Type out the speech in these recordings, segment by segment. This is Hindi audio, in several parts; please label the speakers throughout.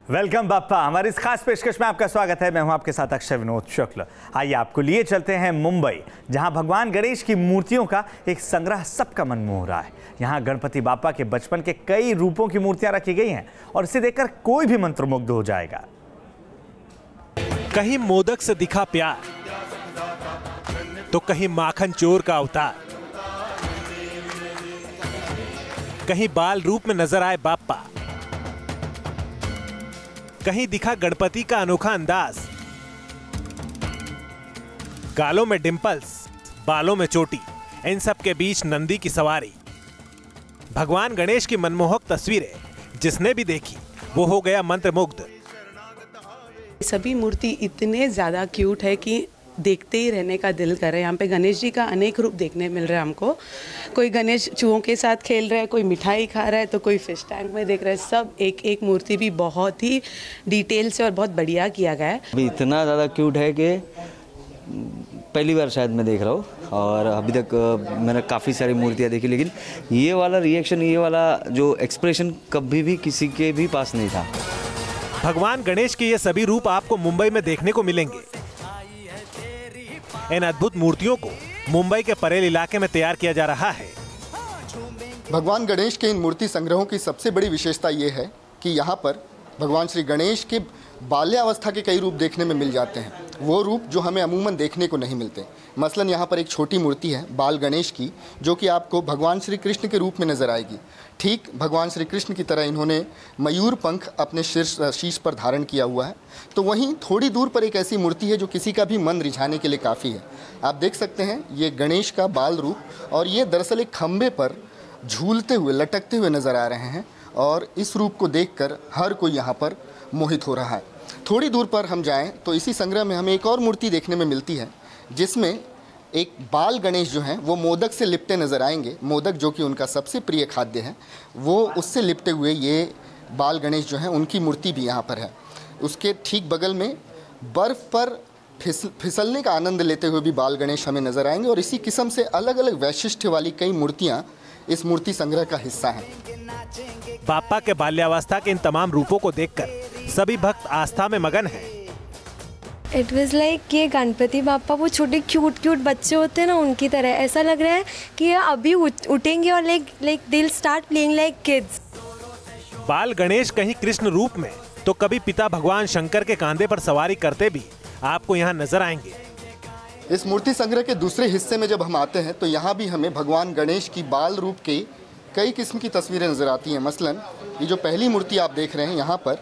Speaker 1: वेलकम बाप्पा। हमारी इस खास पेशकश में आपका स्वागत है। मैं हूं आपके साथ अक्षय विनोद शुक्ल। आइए आपको लिए चलते हैं मुंबई, जहां भगवान गणेश की मूर्तियों का एक संग्रह सबका मन मोह रहा है। यहां गणपति बाप्पा के बचपन के कई रूपों की मूर्तियां रखी गई हैं और इसे देखकर कोई भी मंत्रमुग्ध हो जाएगा।
Speaker 2: कहीं मोदक से दिखा प्यार, तो कहीं माखन चोर का अवतार, कहीं बाल रूप में नजर आए बाप्पा, कहीं दिखा गणपति का अनोखा अंदाज। गालों में डिंपल्स, बालों में चोटी, इन सब के बीच नंदी की सवारी। भगवान गणेश की मनमोहक तस्वीरें जिसने भी देखी वो हो गया मंत्रमुग्ध।
Speaker 3: सभी मूर्ति इतने ज़्यादा क्यूट है कि देखते ही रहने का दिल कर रहा है। यहाँ पे गणेश जी का अनेक रूप देखने मिल रहा है हमको। कोई गणेश चूहों के साथ खेल रहा है, कोई मिठाई खा रहा है, तो कोई फिश टैंक में देख रहा है। सब एक एक मूर्ति भी बहुत ही डिटेल से और बहुत बढ़िया किया गया है।
Speaker 4: अभी इतना ज़्यादा क्यूट है कि पहली बार शायद मैं देख रहा हूँ, और अभी तक मैंने काफ़ी सारी मूर्तियाँ देखी, लेकिन ये वाला रिएक्शन, ये वाला जो एक्सप्रेशन कभी भी किसी के भी पास नहीं था।
Speaker 2: भगवान गणेश के ये सभी रूप आपको मुंबई में देखने को मिलेंगे। इन अद्भुत मूर्तियों को मुंबई के परेल इलाके में तैयार किया जा रहा है।
Speaker 5: भगवान गणेश के इन मूर्ति संग्रहों की सबसे बड़ी विशेषता ये है कि यहाँ पर भगवान श्री गणेश के बाल्यावस्था के कई रूप देखने में मिल जाते हैं, वो रूप जो हमें अमूमन देखने को नहीं मिलते। मसलन यहाँ पर एक छोटी मूर्ति है बाल गणेश की, जो कि आपको भगवान श्री कृष्ण के रूप में नजर आएगी। ठीक भगवान श्री कृष्ण की तरह इन्होंने मयूर पंख अपने शीश पर धारण किया हुआ है। तो वहीं थोड़ी दूर पर एक ऐसी मूर्ति है जो किसी का भी मन रिझाने के लिए काफ़ी है। आप देख सकते हैं ये गणेश का बाल रूप, और ये दरअसल एक खंभे पर झूलते हुए, लटकते हुए नजर आ रहे हैं, और इस रूप को देखकर हर कोई यहाँ पर मोहित हो रहा है। थोड़ी दूर पर हम जाएं तो इसी संग्रह में हमें एक और मूर्ति देखने में मिलती है, जिसमें एक बाल गणेश जो हैं वो मोदक से लिपटे नज़र आएंगे। मोदक जो कि उनका सबसे प्रिय खाद्य है, वो उससे लिपटे हुए ये बाल गणेश जो हैं उनकी मूर्ति भी यहाँ पर है। उसके ठीक बगल में बर्फ़ पर फिसलने का आनंद लेते हुए भी बाल गणेश हमें नज़र आएंगे, और इसी किस्म से अलग अलग वैशिष्ट्य वाली कई मूर्तियाँ इस मूर्ति संग्रह का हिस्सा हैं।
Speaker 2: बाप्पा के बाल्यावस्था के इन तमाम रूपों को देखकर सभी भक्त आस्था में मगन हैं।
Speaker 6: इट वॉज लाइक ये गणपति बाप्पा वो छोटे क्यूट बच्चे होते हैं ना, उनकी तरह ऐसा लग रहा है कि ये अभी उठेंगे और लाइक दिल स्टार्ट प्लेइंग लाइक किड्स।
Speaker 2: बाल गणेश कहीं कृष्ण रूप में, तो कभी पिता भगवान शंकर के कांधे पर सवारी करते भी आपको यहाँ नजर आएंगे।
Speaker 5: इस मूर्ति संग्रह के दूसरे हिस्से में जब हम आते हैं तो यहाँ भी हमें भगवान गणेश की बाल रूप के कई किस्म की तस्वीरें नजर आती हैं। मसलन ये जो पहली मूर्ति आप देख रहे हैं, यहाँ पर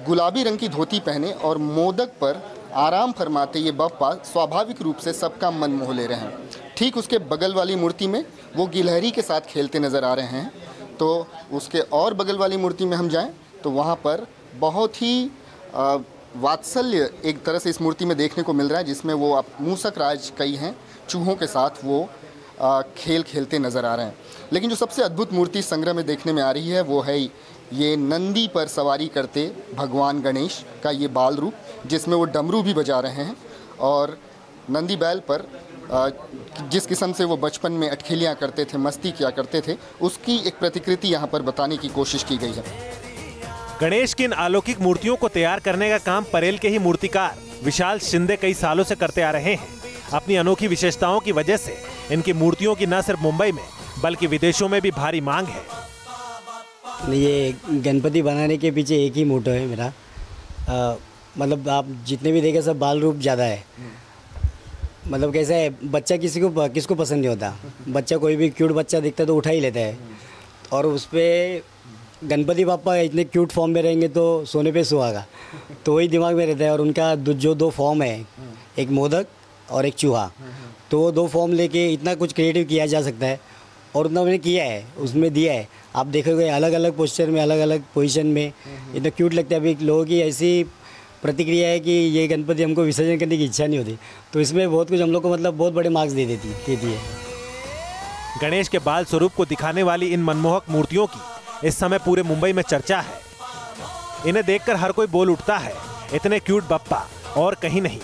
Speaker 5: गुलाबी रंग की धोती पहने और मोदक पर आराम फरमाते ये बाप्पा स्वाभाविक रूप से सबका मन मोह ले रहे हैं। ठीक उसके बगल वाली मूर्ति में वो गिलहरी के साथ खेलते नज़र आ रहे हैं। तो उसके और बगल वाली मूर्ति में हम जाएं तो वहाँ पर बहुत ही वात्सल्य एक तरह से इस मूर्ति में देखने को मिल रहा है, जिसमें वो आप मूसक राज कई हैं, चूहों के साथ वो खेल खेलते नज़र आ रहे हैं। लेकिन जो सबसे अद्भुत मूर्ति संग्रह में देखने में आ रही है वो है ये नंदी पर सवारी करते भगवान गणेश का ये बाल रूप, जिसमें वो डमरू भी बजा रहे हैं, और नंदी बैल पर जिस किस्म से वो बचपन में अटखेलियाँ करते थे, मस्ती किया करते थे, उसकी एक प्रतिकृति यहाँ पर बताने की कोशिश की गई है।
Speaker 2: गणेश की इन अलौकिक मूर्तियों को तैयार करने का काम परेल के ही मूर्तिकार विशाल शिंदे कई सालों से करते आ रहे हैं। अपनी अनोखी विशेषताओं की वजह से इनकी मूर्तियों की न सिर्फ मुंबई में बल्कि विदेशों में भी भारी मांग है।
Speaker 7: ये गणपति बनाने के पीछे एक ही मोटो है मेरा, मतलब आप जितने भी देखे सब बाल रूप ज़्यादा है। मतलब कैसा है, बच्चा किसको पसंद नहीं होता। बच्चा कोई भी क्यूट बच्चा दिखता है तो उठा ही लेता है, और उस पर गणपति बाप्पा इतने क्यूट फॉर्म में रहेंगे तो सोने पे सुहागा, तो वही दिमाग में रहता है। और उनका जो दो फॉर्म है, एक मोदक और एक चूहा, तो वो दो फॉर्म लेके इतना कुछ क्रिएटिव किया जा सकता है, और उतना मैंने किया है, उसमें दिया है। आप देखोगे अलग अलग पोस्चर में, अलग अलग पोजीशन में, इतना क्यूट लगता है। अभी लोगों की ऐसी प्रतिक्रिया है कि ये गणपति हमको विसर्जन करने की इच्छा नहीं होती, तो इसमें बहुत कुछ हम लोग को मतलब बहुत बड़े मार्क्स दे देती है।
Speaker 2: गणेश के बाल स्वरूप को दिखाने वाली इन मनमोहक मूर्तियों की इस समय पूरे मुंबई में चर्चा है। इन्हें देखकर हर कोई बोल उठता है, इतने क्यूट बप्पा और कहीं नहीं।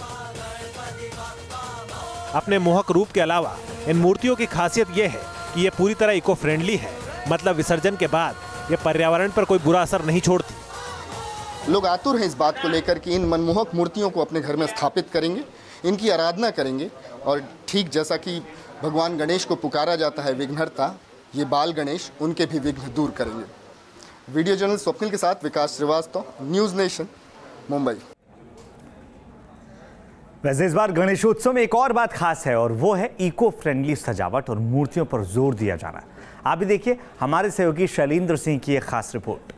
Speaker 2: अपने मोहक रूप के अलावा इन मूर्तियों की खासियत यह है कि ये पूरी तरह इको फ्रेंडली है, मतलब विसर्जन के बाद ये पर्यावरण पर कोई बुरा असर नहीं छोड़ती।
Speaker 5: लोग आतुर हैं इस बात को लेकर कि इन मनमोहक मूर्तियों को अपने घर में स्थापित करेंगे, इनकी आराधना करेंगे और ठीक जैसा कि भगवान गणेश को पुकारा जाता है विघ्नहर्ता, ये बाल गणेश उनके भी विघ्न दूर करेंगे। वीडियो जर्नलिस्ट स्वप्निल के साथ विकास श्रीवास्तव, न्यूज़ नेशन, मुंबई।
Speaker 1: वैसे इस बार गणेशोत्सव में एक और बात खास है और वो है इको फ्रेंडली सजावट और मूर्तियों पर जोर दिया जाना। आप भी देखिए हमारे सहयोगी शैलेंद्र सिंह की एक खास रिपोर्ट।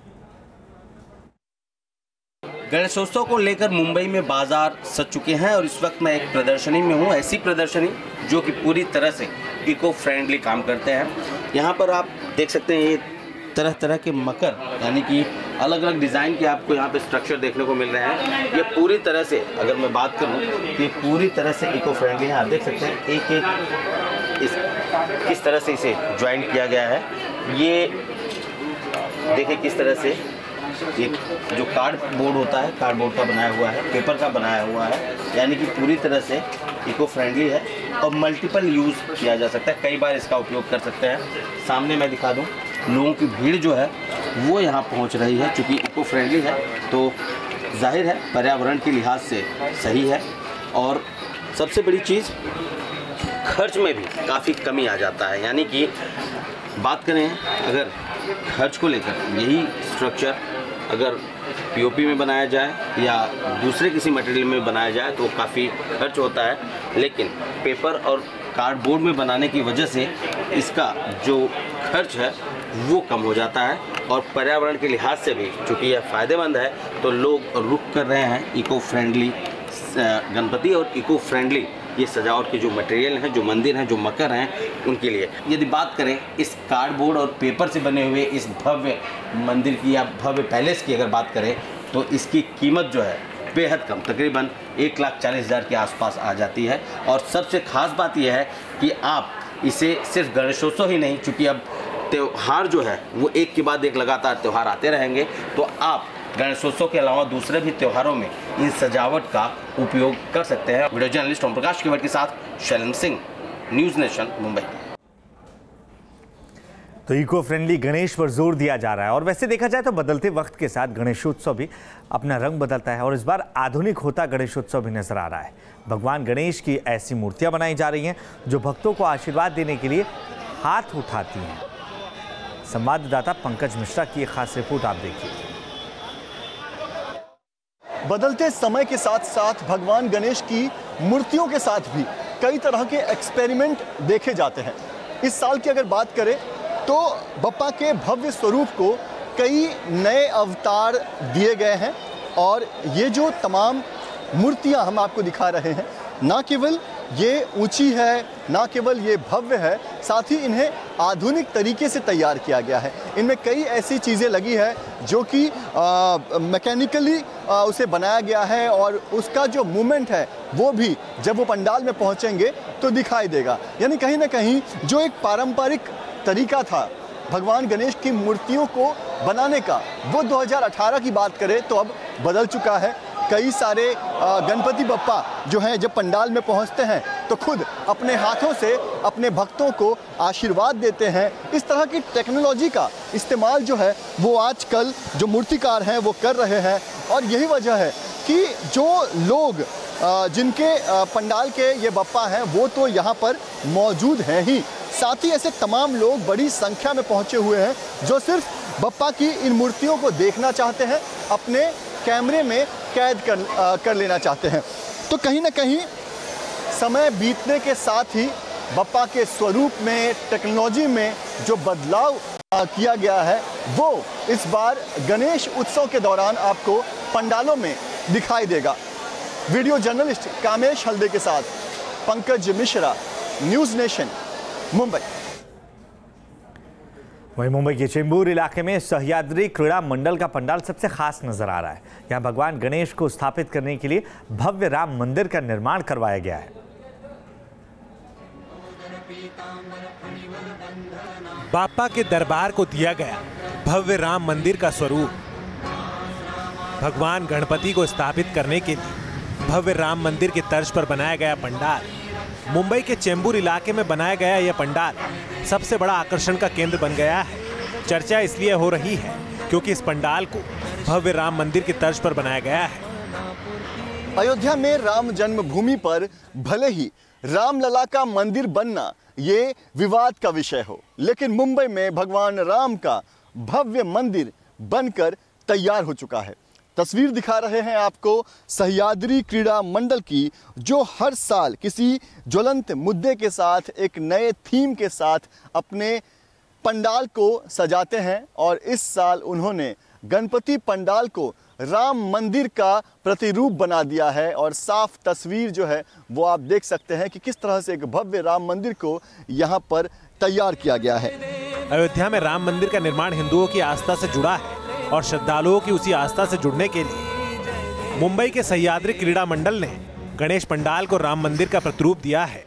Speaker 8: गणेशोत्सव को लेकर मुंबई में बाजार सज चुके हैं और इस वक्त मैं एक प्रदर्शनी में हूँ, ऐसी प्रदर्शनी जो कि पूरी तरह से इको फ्रेंडली काम करते हैं। यहाँ पर आप देख सकते हैं ये तरह तरह के मकर, यानी कि अलग अलग डिज़ाइन के आपको यहाँ पे स्ट्रक्चर देखने को मिल रहे हैं। ये पूरी तरह से, अगर मैं बात करूँ तो ये पूरी तरह से इको फ्रेंडली है। आप देख सकते हैं एक एक किस तरह से इसे ज्वाइंट किया गया है। ये देखिए किस तरह से ये जो कार्डबोर्ड होता है, कार्डबोर्ड का बनाया हुआ है, पेपर का बनाया हुआ है, यानी कि पूरी तरह से इको फ्रेंडली है और मल्टीपल यूज़ किया जा सकता है, कई बार इसका उपयोग कर सकते हैं। सामने मैं दिखा दूं, लोगों की भीड़ जो है वो यहाँ पहुँच रही है, चूँकि इको फ्रेंडली है तो जाहिर है पर्यावरण के लिहाज से सही है। और सबसे बड़ी चीज़, खर्च में भी काफ़ी कमी आ जाता है। यानी कि बात करें अगर खर्च को लेकर, यही स्ट्रक्चर अगर पीओपी में बनाया जाए या दूसरे किसी मटेरियल में बनाया जाए तो काफ़ी खर्च होता है, लेकिन पेपर और कार्डबोर्ड में बनाने की वजह से इसका जो खर्च है वो कम हो जाता है और पर्यावरण के लिहाज से भी चूँकि यह फ़ायदेमंद है तो लोग रुख कर रहे हैं इको फ्रेंडली गणपति और इको फ्रेंडली ये सजावट के जो मटेरियल हैं, जो मंदिर हैं, जो मकर हैं, उनके लिए। यदि बात करें इस कार्डबोर्ड और पेपर से बने हुए इस भव्य मंदिर की या भव्य पैलेस की अगर बात करें तो इसकी कीमत जो है बेहद कम, तकरीबन 1,40,000 के आसपास आ जाती है। और सबसे ख़ास बात यह है कि आप इसे सिर्फ गणेशोत्सव ही नहीं, चूँकि अब त्यौहार जो है वो एक के बाद एक लगातार त्यौहार आते रहेंगे, तो आप गणेशोत्सव के अलावा दूसरे भी त्योहारों में इन सजावट का उपयोग कर सकते हैं। वीडियो जर्नलिस्ट ओम प्रकाश केवट के साथ शैलेंद्र सिंह, न्यूज़ नेशन, मुंबई।
Speaker 1: तो इको फ्रेंडली गणेश पर जोर दिया जा रहा है और वैसे देखा जाए तो बदलते वक्त के साथ गणेशोत्सव भी अपना रंग बदलता है और इस बार आधुनिक होता गणेशोत्सव भी नजर आ रहा है। भगवान गणेश की ऐसी मूर्तियां बनाई जा रही हैं जो भक्तों को आशीर्वाद देने के लिए हाथ उठाती हैं। संवाददाता पंकज मिश्रा की एक खास रिपोर्ट आप देखिए।
Speaker 9: बदलते समय के साथ साथ भगवान गणेश की मूर्तियों के साथ भी कई तरह के एक्सपेरिमेंट देखे जाते हैं। इस साल की अगर बात करें तो बप्पा के भव्य स्वरूप को कई नए अवतार दिए गए हैं और ये जो तमाम मूर्तियां हम आपको दिखा रहे हैं, ना केवल ये ऊंची है, ना केवल ये भव्य है, साथ ही इन्हें आधुनिक तरीके से तैयार किया गया है। इनमें कई ऐसी चीज़ें लगी है जो कि मैकेनिकली उसे बनाया गया है और उसका जो मूवमेंट है वो भी जब वो पंडाल में पहुंचेंगे तो दिखाई देगा। यानी कहीं ना कहीं जो एक पारंपरिक तरीका था भगवान गणेश की मूर्तियों को बनाने का, वो 2018 की बात करें तो अब बदल चुका है। कई सारे गणपति बप्पा जो हैं जब पंडाल में पहुंचते हैं तो खुद अपने हाथों से अपने भक्तों को आशीर्वाद देते हैं। इस तरह की टेक्नोलॉजी का इस्तेमाल जो है वो आजकल जो मूर्तिकार हैं वो कर रहे हैं और यही वजह है कि जो लोग जिनके पंडाल के ये बप्पा हैं वो तो यहाँ पर मौजूद हैं ही, साथ ही ऐसे तमाम लोग बड़ी संख्या में पहुँचे हुए हैं जो सिर्फ बप्पा की इन मूर्तियों को देखना चाहते हैं, अपने कैमरे में कैद कर लेना चाहते हैं। तो कहीं ना कहीं समय बीतने के साथ ही बप्पा के स्वरूप में, टेक्नोलॉजी में जो बदलाव किया गया है वो इस बार गणेश उत्सव के दौरान आपको पंडालों में दिखाई देगा। वीडियो जर्नलिस्ट कामेश हल्दे के साथ पंकज मिश्रा, न्यूज़ नेशन, मुंबई।
Speaker 1: वहीं मुंबई के चेंबूर इलाके में सह्याद्री क्रीड़ा मंडल का पंडाल सबसे खास नजर आ रहा है। यहाँ भगवान गणेश को स्थापित करने के लिए भव्य राम मंदिर का निर्माण करवाया गया है।
Speaker 2: बाप्पा के दरबार को दिया गया भव्य राम मंदिर का स्वरूप। भगवान गणपति को स्थापित करने के लिए भव्य राम मंदिर की तर्ज पर बनाया गया पंडाल। मुंबई के चेंबूर इलाके में बनाया गया यह पंडाल सबसे बड़ा आकर्षण का केंद्र बन गया है। चर्चा इसलिए हो रही है क्योंकि इस पंडाल को भव्य राम मंदिर की तर्ज पर बनाया गया है।
Speaker 9: अयोध्या में राम जन्मभूमि पर भले ही रामलला का मंदिर बनना ये विवाद का विषय हो, लेकिन मुंबई में भगवान राम का भव्य मंदिर बनकर तैयार हो चुका है। तस्वीर दिखा रहे हैं आपको सह्याद्री क्रीड़ा मंडल की, जो हर साल किसी ज्वलंत मुद्दे के साथ, एक नए थीम के साथ अपने पंडाल को सजाते हैं। और इस साल उन्होंने गणपति पंडाल को राम मंदिर का प्रतिरूप बना दिया है। और साफ तस्वीर जो है वो आप देख सकते हैं कि किस तरह से एक भव्य राम मंदिर को यहाँ पर तैयार किया गया है।
Speaker 2: अयोध्या में राम मंदिर का निर्माण हिंदुओं की आस्था से जुड़ा है और श्रद्धालुओं की उसी आस्था से जुड़ने के लिए मुंबई के सह्याद्री क्रीड़ा मंडल ने गणेश पंडाल को राम मंदिर का प्रतिरूप दिया है।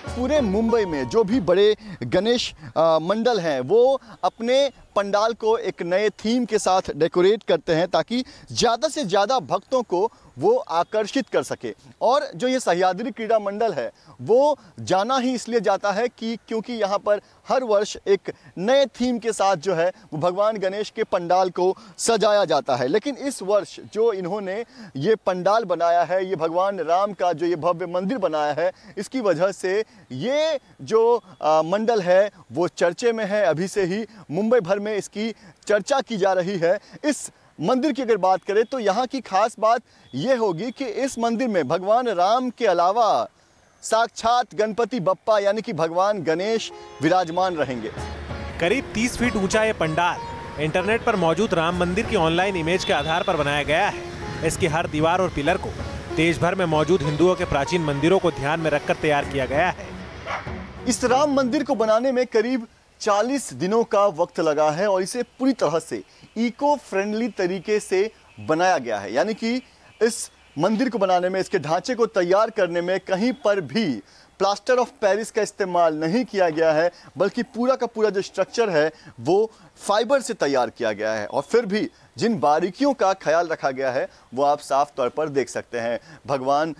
Speaker 9: पूरे मुंबई में जो भी बड़े गणेश मंडल हैं वो अपने पंडाल को एक नए थीम के साथ डेकोरेट करते हैं ताकि ज़्यादा से ज़्यादा भक्तों को वो आकर्षित कर सके। और जो ये सह्याद्री क्रीड़ा मंडल है वो जाना ही इसलिए जाता है कि क्योंकि यहाँ पर हर वर्ष एक नए थीम के साथ जो है वो भगवान गणेश के पंडाल को सजाया जाता है। लेकिन इस वर्ष जो इन्होंने ये पंडाल बनाया है, ये भगवान राम का जो ये भव्य मंदिर बनाया है, इसकी वजह से ये जो मंडल है वो चर्चे में है। अभी से ही मुंबई भर में इसकी चर्चा की जा रही है। इस मंदिर की अगर बात करें तो यहाँ की खास बात ये होगी कि इस मंदिर में भगवान राम के अलावा साक्षात गणपति बप्पा यानी कि भगवान गणेश विराजमान रहेंगे।
Speaker 2: करीब 30 फीट ऊंचा ये पंडाल इंटरनेट पर मौजूद राम मंदिर की ऑनलाइन इमेज के आधार पर बनाया गया है। इसकी हर दीवार और पिलर को देश भर में मौजूद हिंदुओं के प्राचीन मंदिरों को ध्यान में रखकर तैयार किया गया है।
Speaker 9: इस राम मंदिर को बनाने में करीब 40 दिनों का वक्त लगा है और इसे पूरी तरह से इको फ्रेंडली तरीके से बनाया गया है। यानी कि इस मंदिर को बनाने में, इसके ढांचे को तैयार करने में कहीं पर भी प्लास्टर ऑफ पेरिस का इस्तेमाल नहीं किया गया है, बल्कि पूरा का पूरा जो स्ट्रक्चर है वो फाइबर से तैयार किया गया है। और फिर भी जिन बारीकियों का ख्याल रखा गया है वो आप साफ तौर पर देख सकते हैं। भगवान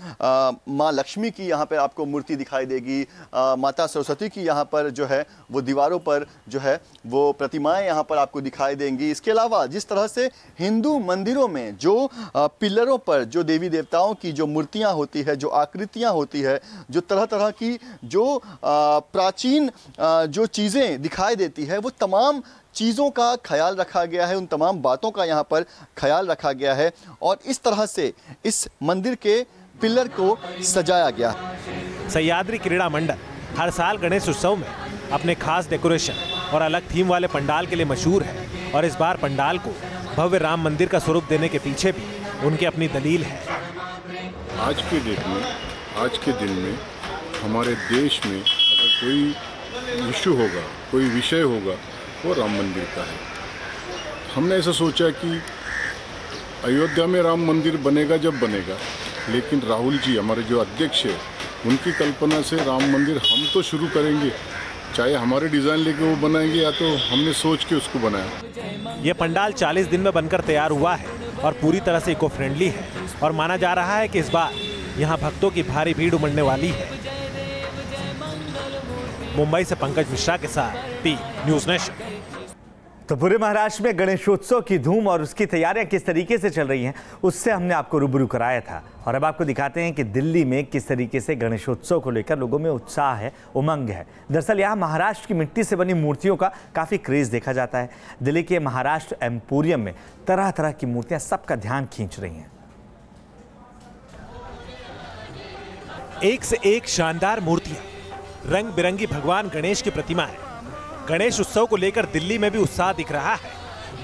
Speaker 9: माँ लक्ष्मी की यहाँ पर आपको मूर्ति दिखाई देगी, माता सरस्वती की यहाँ पर जो है वो दीवारों पर जो है वो प्रतिमाएं यहाँ पर आपको दिखाई देंगी। इसके अलावा जिस तरह से हिंदू मंदिरों में जो पिलरों पर जो देवी देवताओं की जो मूर्तियाँ होती है, जो आकृतियाँ होती है, जो तरह तरह की जो प्राचीन जो चीज़ें दिखाई देती है, वो तमाम चीज़ों का ख्याल रखा गया है, उन तमाम बातों का यहाँ पर ख्याल रखा गया है। और इस तरह से इस मंदिर के पिलर को सजाया गया है।
Speaker 2: सह्याद्री क्रीड़ा मंडल हर साल गणेश उत्सव में अपने खास डेकोरेशन और अलग थीम वाले पंडाल के लिए मशहूर है। और इस बार पंडाल को भव्य राम मंदिर का स्वरूप देने के पीछे भी उनकी अपनी दलील है।
Speaker 10: आज के डेट में, आज के दिन में हमारे देश में अगर कोई इशू होगा, कोई विषय होगा, वो राम मंदिर का है। हमने ऐसा सोचा कि अयोध्या में राम मंदिर बनेगा जब बनेगा, लेकिन राहुल जी हमारे जो अध्यक्ष है उनकी कल्पना से राम मंदिर हम तो शुरू करेंगे, चाहे हमारे डिज़ाइन लेके वो बनाएंगे या तो हमने सोच के उसको बनाया।
Speaker 2: ये पंडाल 40 दिन में बनकर तैयार हुआ है और पूरी तरह से इको फ्रेंडली है। और माना जा रहा है कि इस बार यहाँ भक्तों की भारी भीड़ उमड़ने वाली है। मुंबई से पंकज मिश्रा के साथ टी न्यूज़ नेशन।
Speaker 1: तो पूरे महाराष्ट्र में गणेशोत्सव की धूम और उसकी तैयारियां किस तरीके से चल रही हैं, उससे हमने आपको रूबरू कराया था। और अब आपको दिखाते हैं कि दिल्ली में किस तरीके से गणेशोत्सव को लेकर लोगों में उत्साह है, उमंग है। दरअसल यहाँ महाराष्ट्र की मिट्टी से बनी मूर्तियों का काफ़ी क्रेज़ देखा जाता है। दिल्ली के महाराष्ट्र एम्पोरियम में तरह तरह की मूर्तियाँ सबका ध्यान खींच रही हैं।
Speaker 2: एक से एक शानदार मूर्तियां, रंग बिरंगी भगवान गणेश की प्रतिमाएं। गणेश उत्सव को लेकर दिल्ली में भी उत्साह दिख रहा है।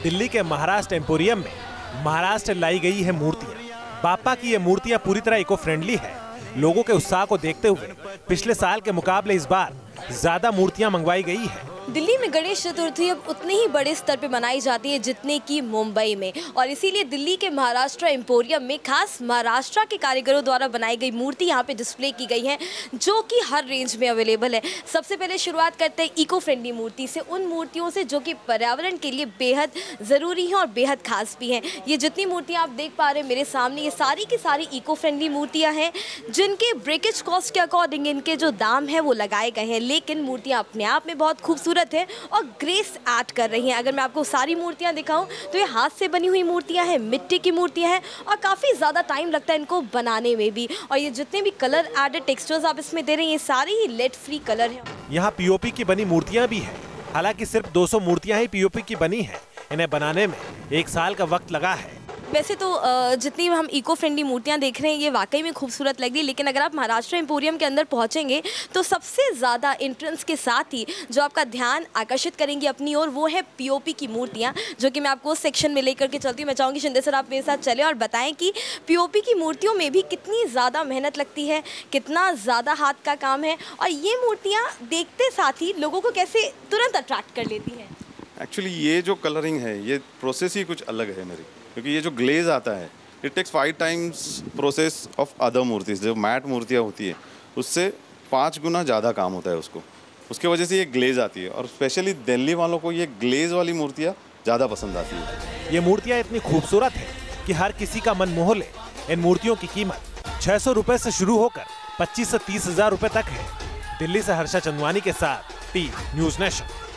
Speaker 2: दिल्ली के महाराष्ट्र एम्पोरियम में महाराष्ट्र लाई गई है मूर्तियां। बाप्पा की ये मूर्तियां पूरी तरह इको फ्रेंडली है। लोगों के उत्साह को देखते हुए पिछले साल के मुकाबले इस बार ज्यादा मूर्तियां मंगवाई गई है।
Speaker 11: दिल्ली में गणेश चतुर्थी अब उतनी ही बड़े स्तर पे मनाई जाती है जितने की मुंबई में, और इसीलिए दिल्ली के महाराष्ट्र एम्पोरियम में खास महाराष्ट्र के कारीगरों द्वारा बनाई गई मूर्ति यहाँ पे डिस्प्ले की गई है, जो कि हर रेंज में अवेलेबल है। सबसे पहले शुरुआत करते हैं इको फ्रेंडली मूर्ति से, उन मूर्तियों से जो कि पर्यावरण के लिए बेहद ज़रूरी हैं और बेहद खास भी हैं। ये जितनी मूर्तियाँ आप देख पा रहे हैं मेरे सामने, ये सारी की सारी इको फ्रेंडली मूर्तियाँ हैं, जिनके ब्रेकेज कॉस्ट के अकॉर्डिंग इनके जो दाम है वो लगाए गए हैं। लेकिन मूर्तियाँ अपने आप में बहुत खूबसूरत खूबसूरत है और ग्रेस ऐड कर रही हैं। अगर मैं आपको सारी मूर्तियाँ दिखाऊँ तो ये हाथ से बनी हुई मूर्तियाँ हैं, मिट्टी की मूर्तियाँ हैं और काफ़ी ज़्यादा टाइम लगता है इनको बनाने में भी। और ये जितने भी कलर एडेड टेक्सचर्स आप इसमें दे रहे हैं, ये सारे ही लेड फ्री कलर हैं।
Speaker 2: यहाँ पीओपी की बनी मूर्तियाँ भी हैं। हालांकि सिर्फ 200 मूर्तियाँ ही पीओपी की बनी हैं। इन्हें बनाने में 1 साल का वक्त लगा है।
Speaker 11: वैसे तो जितनी हम इको फ्रेंडली मूर्तियाँ देख रहे हैं ये वाकई में खूबसूरत लग रही है, लेकिन अगर आप महाराष्ट्र एम्पोरियम के अंदर पहुँचेंगे तो सबसे ज़्यादा एंट्रेंस के साथ ही जो आपका ध्यान आकर्षित करेंगी अपनी ओर वो है पीओपी की मूर्तियाँ, जो कि मैं आपको उस सेक्शन में लेकर के चलती हूँ। मैं चाहूँगी शिंदे सर आप मेरे साथ चले और बताएं कि पीओपी की मूर्तियों में भी कितनी ज़्यादा मेहनत लगती है, कितना ज़्यादा हाथ का काम है और ये मूर्तियाँ देखते साथ ही लोगों को कैसे तुरंत अट्रैक्ट कर लेती हैं।
Speaker 12: एक्चुअली ये जो कलरिंग है ये प्रोसेस ही कुछ अलग है मेरी, क्योंकि ये जो ग्लेज आता है it takes 5 times process of other मूर्तिज। जो मैट मूर्तियाँ होती है उससे 5 गुना ज़्यादा काम होता है उसको, उसके वजह से ये ग्लेज आती है और स्पेशली दिल्ली वालों को ये ग्लेज वाली मूर्तियाँ ज़्यादा पसंद आती है।
Speaker 2: ये मूर्तियाँ इतनी खूबसूरत हैं कि हर किसी का मन मोह ले। इन मूर्तियों की कीमत 600 रुपये से शुरू होकर 25 से 30 हज़ार रुपये तक है। दिल्ली से हर्षा चंदवानी के साथ टी न्यूज़ नेशन।